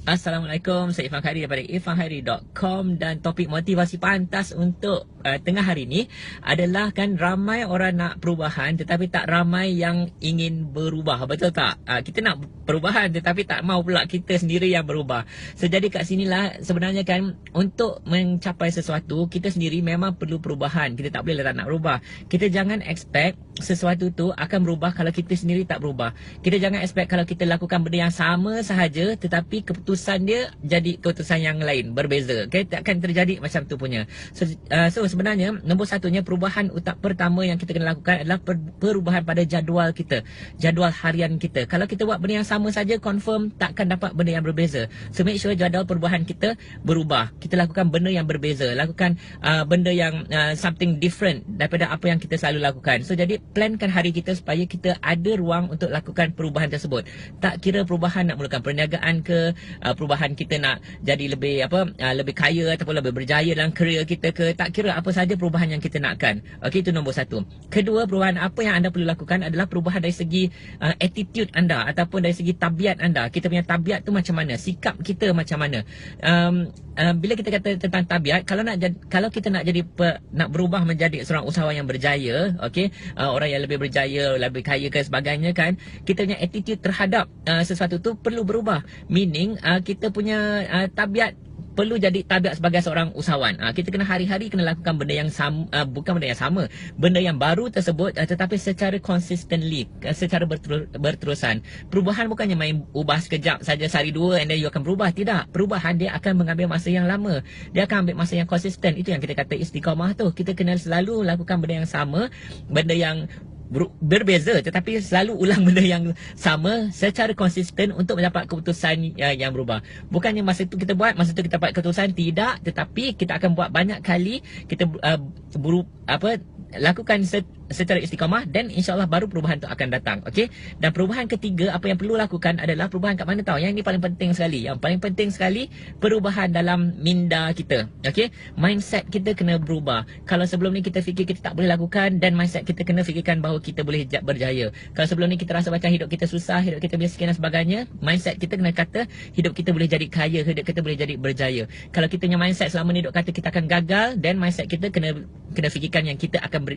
Assalamualaikum, saya Irfan Khairi daripada irfanhairi.com dan topik motivasi pantas untuk tengah hari ni adalah kan ramai orang nak perubahan tetapi tak ramai yang ingin berubah, betul tak? Kita nak perubahan tetapi tak mau pula kita sendiri yang berubah. So jadi kat sinilah sebenarnya kan untuk mencapai sesuatu kita sendiri memang perlu perubahan. Kita tak boleh tak nak berubah. Kita jangan expect sesuatu tu akan berubah kalau kita sendiri tak berubah. Kita jangan expect kalau kita lakukan benda yang sama sahaja tetapi keputusan dia jadi keputusan yang lain, berbeza. Okay? Tak akan terjadi macam tu punya. So sebenarnya nombor satunya perubahan pertama yang kita kena lakukan adalah perubahan pada jadual kita, jadual harian kita. Kalau kita buat benda yang sama saja, confirm takkan dapat benda yang berbeza. So make sure jadual perubahan kita berubah. Kita lakukan benda yang berbeza, lakukan benda yang something different daripada apa yang kita selalu lakukan. So jadi plankan hari kita supaya kita ada ruang untuk lakukan perubahan tersebut. Tak kira perubahan nak mulakan perniagaan ke, perubahan kita nak jadi lebih lebih kaya ataupun lebih berjaya dalam kerjaya kita ke, tak kira apa saja perubahan yang kita nakkan. Okey, itu nombor satu. Kedua, perubahan apa yang anda perlu lakukan adalah perubahan dari segi attitude anda ataupun dari segi tabiat anda. Kita punya tabiat tu macam mana, sikap kita macam mana. Bila kita kata tentang tabiat, kalau kita nak nak berubah menjadi seorang usahawan yang berjaya, okey, orang yang lebih berjaya, lebih kaya ke sebagainya kan, kita punya attitude terhadap sesuatu tu perlu berubah. Meaning kita punya tabiat perlu jadi tabiat sebagai seorang usahawan. Kita kena hari-hari kena lakukan benda yang sama, bukan benda yang sama, benda yang baru tersebut, tetapi secara consistently, secara berterusan. Perubahan bukannya main ubah sekejap saja sehari dua and then you akan berubah. Tidak. Perubahan dia akan mengambil masa yang lama. Dia akan ambil masa yang konsisten. Itu yang kita kata istiqamah tu. Kita kena selalu lakukan benda yang sama, benda yang berbeza tetapi selalu ulang benda yang sama secara konsisten untuk mendapat keputusan yang berubah. Bukannya masa itu kita buat, masa itu kita dapat keputusan, tidak, tetapi kita akan buat banyak kali, kita lakukan secara istiqamah dan insyaAllah baru perubahan itu akan datang. Okey. Dan perubahan ketiga, apa yang perlu lakukan adalah perubahan kat mana tahu? Yang ini paling penting sekali. Yang paling penting sekali, perubahan dalam minda kita. Okey. Mindset kita kena berubah. Kalau sebelum ni kita fikir kita tak boleh lakukan, dan mindset kita kena fikirkan bahawa kita boleh berjaya. Kalau sebelum ni kita rasa macam hidup kita susah, hidup kita miskin dan sebagainya, mindset kita kena kata hidup kita boleh jadi kaya, hidup kita boleh jadi berjaya. Kalau kita punya mindset selama ni duk kata kita akan gagal, dan mindset kita kena fikirkan yang kita akan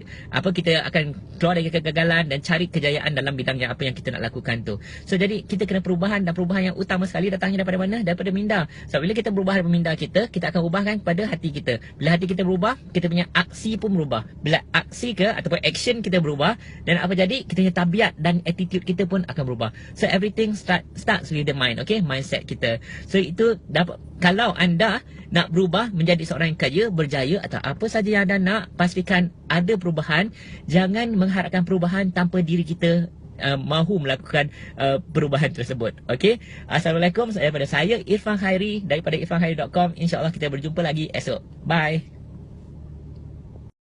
kita akan keluar dari kegagalan dan cari kejayaan dalam bidang yang apa yang kita nak lakukan tu. So jadi kita kena perubahan, dan perubahan yang utama sekali datangnya daripada mana? Daripada minda. So bila kita berubah daripada minda kita akan ubahkan pada hati kita. Bila hati kita berubah, kita punya aksi pun berubah. Bila aksi ataupun action kita berubah, dan apa jadi? Kita punya tabiat dan attitude kita pun akan berubah. So everything starts with the mind. Okay, mindset kita. So itu dapat, kalau anda nak berubah menjadi seorang yang kaya, berjaya atau apa saja yang anda nak, pastikan ada perubahan. Jangan mengharapkan perubahan tanpa diri kita mahu melakukan perubahan tersebut. Okey. Assalamualaikum. Daripada saya Irfan Khairi daripada irfanhairi.com. InsyaAllah kita berjumpa lagi esok. Bye.